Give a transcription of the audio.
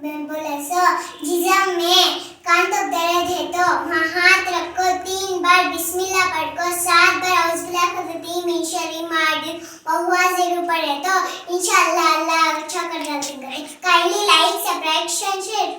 बोला सर जिज्म में कान तो दर्द है तो हाथ रखो 3 बार बिस्मिल्लाह पढ़ो 7 बार औज़ुबिल्लाह मिन शर्रि मा अजीद और हुआ ज़रूर पढ़े तो इंशाअल्लाह अल्लाह अच्छा कर देगा. Kindly like, subscribe, and share.